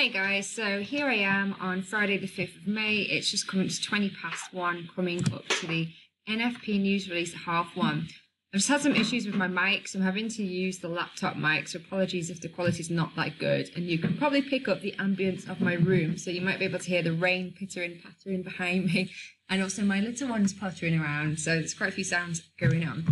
Hey guys, so here I am on Friday the 5th of May. It's just coming to 20 past 1, coming up to the NFP news release at 1:30. I've just had some issues with my mic, so I'm having to use the laptop mic, so apologies if the quality is not that good. And you can probably pick up the ambience of my room, so you might be able to hear the rain pittering, pattering behind me, and also my little ones pottering around, so there's quite a few sounds going on.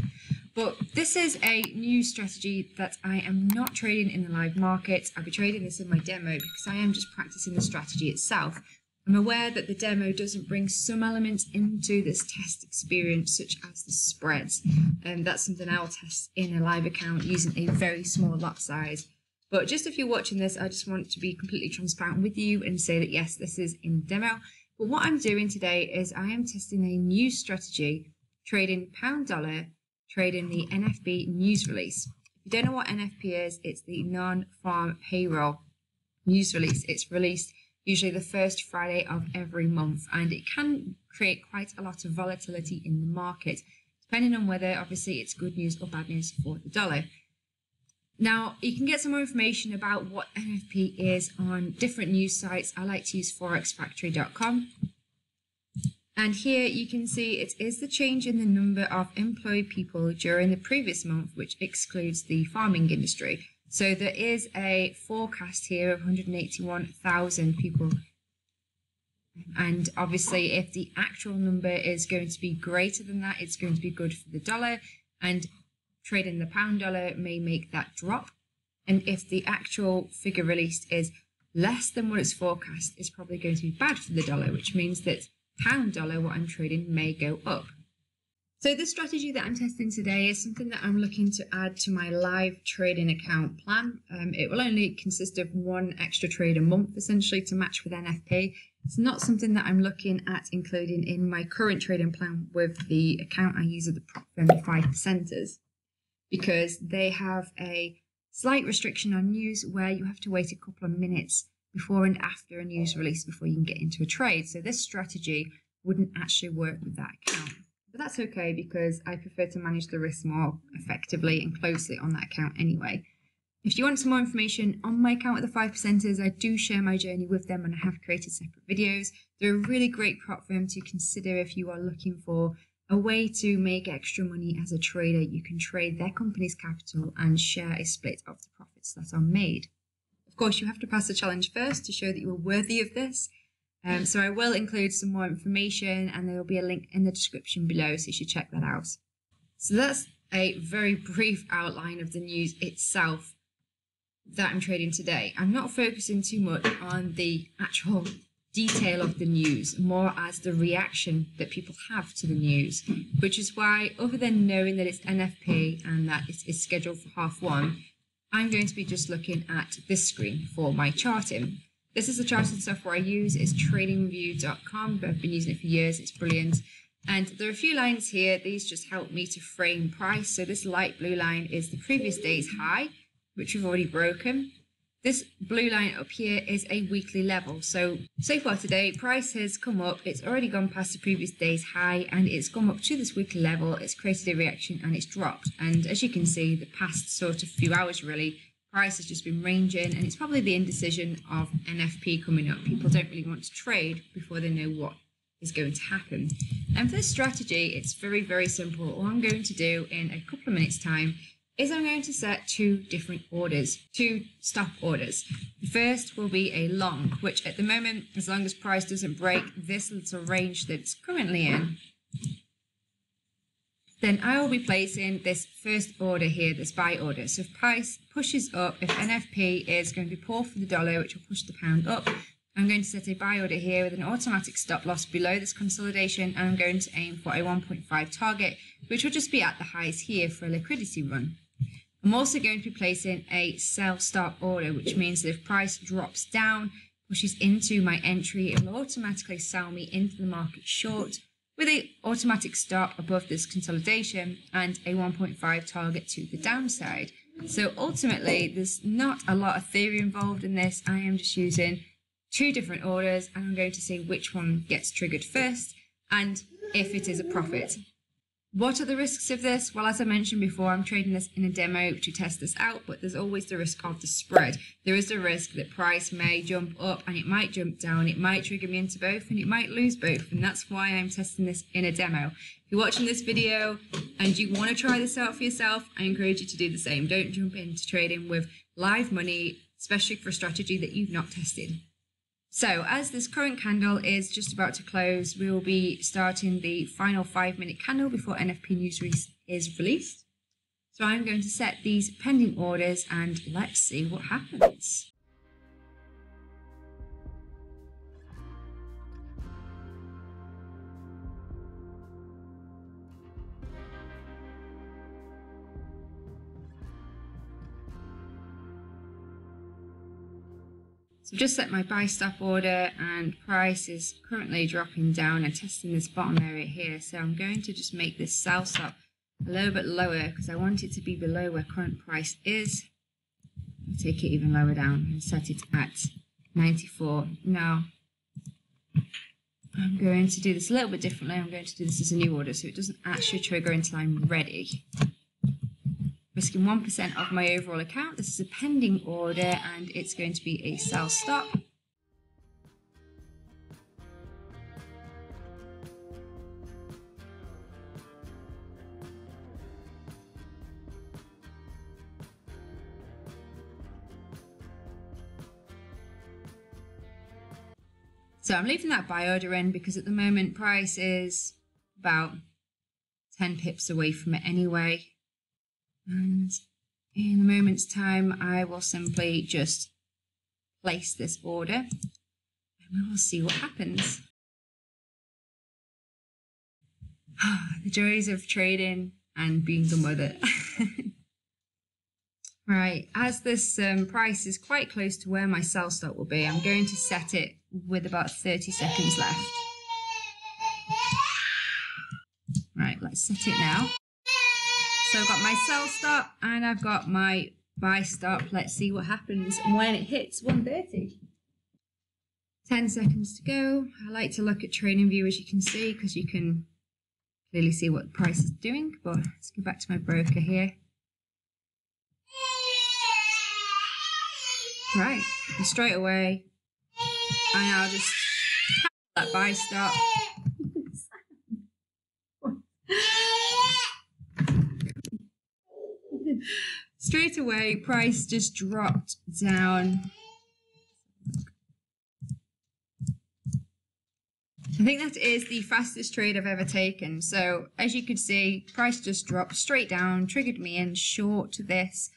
But this is a new strategy that I am not trading in the live market. I'll be trading this in my demo because I am just practicing the strategy itself. I'm aware that the demo doesn't bring some elements into this test experience, such as the spreads. And that's something I'll test in a live account using a very small lot size. But just if you're watching this, I just want to be completely transparent with you and say that yes, this is in demo. But what I'm doing today is I am testing a new strategy, trading pound dollar, trading the NFP news release. If you don't know what NFP is, it's the non-farm payroll news release. It's released usually the first Friday of every month, and it can create quite a lot of volatility in the market, depending on whether obviously it's good news or bad news for the dollar. Now, you can get some more information about what NFP is on different news sites. I like to use Forexfactory.com. And here you can see it is the change in the number of employed people during the previous month, which excludes the farming industry. So there is a forecast here of 181,000 people. And obviously, if the actual number is going to be greater than that, it's going to be good for the dollar. And trading the pound dollar may make that drop. And if the actual figure released is less than what it's forecast, it's probably going to be bad for the dollar, which means that pound dollar, what I'm trading, may go up. So this strategy that I'm testing today is something that I'm looking to add to my live trading account plan. It will only consist of one extra trade a month, essentially, to match with NFP. It's not something that I'm looking at including in my current trading plan with the account I use at the prop firm, the 5%ers, because they have a slight restriction on news where you have to wait a couple of minutes before and after a news release before you can get into a trade. So this strategy wouldn't actually work with that account. But that's okay because I prefer to manage the risk more effectively and closely on that account anyway. If you want some more information on my account with the 5%ers, I do share my journey with them and I have created separate videos. They're a really great prop firm to consider if you are looking for a way to make extra money as a trader. You can trade their company's capital and share a split of the profits that are made. Of course, you have to pass the challenge first to show that you are worthy of this. So I will include some more information and there will be a link in the description below, so you should check that out. So that's a very brief outline of the news itself that I'm trading today. I'm not focusing too much on the actual detail of the news, more as the reaction that people have to the news, which is why, other than knowing that it's NFP and that it is scheduled for 1:30, I'm going to be just looking at this screen for my charting. This is the charting software I use. It's tradingview.com, but I've been using it for years. It's brilliant. And there are a few lines here. These just help me to frame price. So this light blue line is the previous day's high, which we've already broken. This blue line up here is a weekly level. So far today, price has come up. It's already gone past the previous day's high and it's gone up to this weekly level. It's created a reaction and it's dropped. And as you can see, the past sort of few hours really, price has just been ranging, and it's probably the indecision of NFP coming up. People don't really want to trade before they know what is going to happen. And for this strategy, it's very, very simple. All I'm going to do in a couple of minutes' time is I'm going to set two different orders, two stop orders. The first will be a long, which at the moment, as long as price doesn't break this little range that it's currently in, then I will be placing this first order here, this buy order. So if price pushes up, if NFP is going to be poor for the dollar, which will push the pound up, I'm going to set a buy order here with an automatic stop loss below this consolidation, and I'm going to aim for a 1.5 target, which will just be at the highs here for a liquidity run. I'm also going to be placing a sell stop order, which means that if price drops down, pushes into my entry, it will automatically sell me into the market short, with an automatic stop above this consolidation and a 1.5 target to the downside. So ultimately, there's not a lot of theory involved in this. I am just using two different orders and I'm going to see which one gets triggered first and if it is a profit. What are the risks of this? Well, as I mentioned before, I'm trading this in a demo to test this out, but there's always the risk of the spread. There is the risk that price may jump up and it might jump down. It might trigger me into both and it might lose both. And that's why I'm testing this in a demo. If you're watching this video and you want to try this out for yourself, I encourage you to do the same. Don't jump into trading with live money, especially for a strategy that you've not tested. So as this current candle is just about to close, we will be starting the final 5-minute candle before NFP news is released. So I'm going to set these pending orders and let's see what happens. So I've just set my buy stop order and price is currently dropping down and testing this bottom area here. So I'm going to just make this sell stop a little bit lower because I want it to be below where current price is. I'll take it even lower down and set it at 94. Now I'm going to do this a little bit differently. I'm going to do this as a new order so it doesn't actually trigger until I'm ready. Risking 1% of my overall account. This is a pending order and it's going to be a sell stop. So I'm leaving that buy order in because at the moment price is about 10 pips away from it anyway. And in a moment's time, I will simply just place this order and we will see what happens. The joys of trading and being done with it. Right, as this price is quite close to where my sell stop will be, I'm going to set it with about 30 seconds left. Right, let's set it now. So I've got my sell stop and I've got my buy stop. Let's see what happens when it hits 130. 10 seconds to go. I like to look at TradingView as you can see because you can clearly see what the price is doing. But let's go back to my broker here. Right, and straight away, and I'll just that buy stop. Straight away, price just dropped down. I think that is the fastest trade I've ever taken. So as you could see, price just dropped straight down, triggered me in short to this,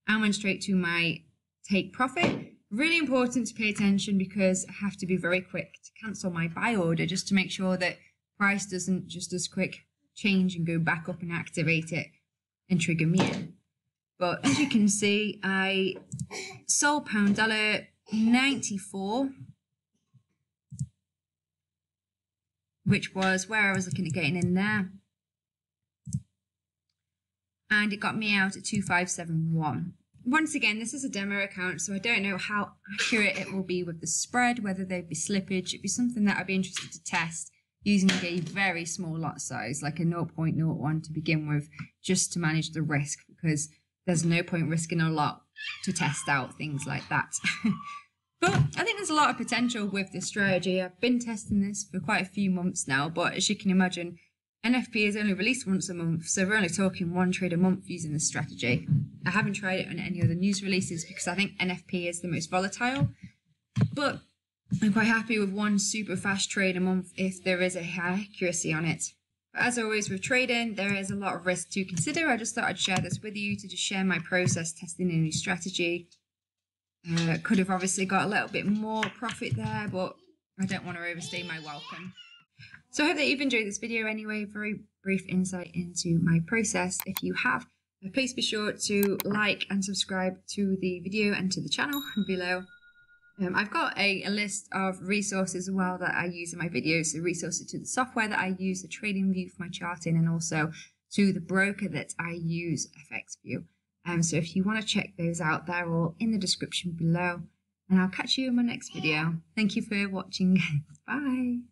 and went straight to my take profit. Really important to pay attention because I have to be very quick to cancel my buy order just to make sure that price doesn't just as quick change and go back up and activate it and trigger me in. But as you can see, I sold pound dollar 94, which was where I was looking at getting in there. And it got me out at 2571. Once again, this is a demo account, so I don't know how accurate it will be with the spread, whether there'd be slippage. It'd be something that I'd be interested to test using a very small lot size, like a 0.01 to begin with, just to manage the risk, because there's no point risking a lot to test out things like that. But I think there's a lot of potential with this strategy. I've been testing this for quite a few months now, but as you can imagine, NFP is only released once a month, so we're only talking one trade a month using this strategy. I haven't tried it on any other news releases because I think NFP is the most volatile, but I'm quite happy with one super fast trade a month if there is a high accuracy on it. But as always with trading, there is a lot of risk to consider. I just thought I'd share this with you to just share my process testing a new strategy. Could have obviously got a little bit more profit there, but I don't want to overstay my welcome. So I hope that you've enjoyed this video anyway, very brief insight into my process. If you have, please be sure to like and subscribe to the video and to the channel below. I've got a list of resources as well that I use in my videos, so resources to the software that I use, the TradingView for my charting, and also to the broker that I use, Fxview. So if you want to check those out, they're all in the description below. And I'll catch you in my next video. Thank you for watching. Bye.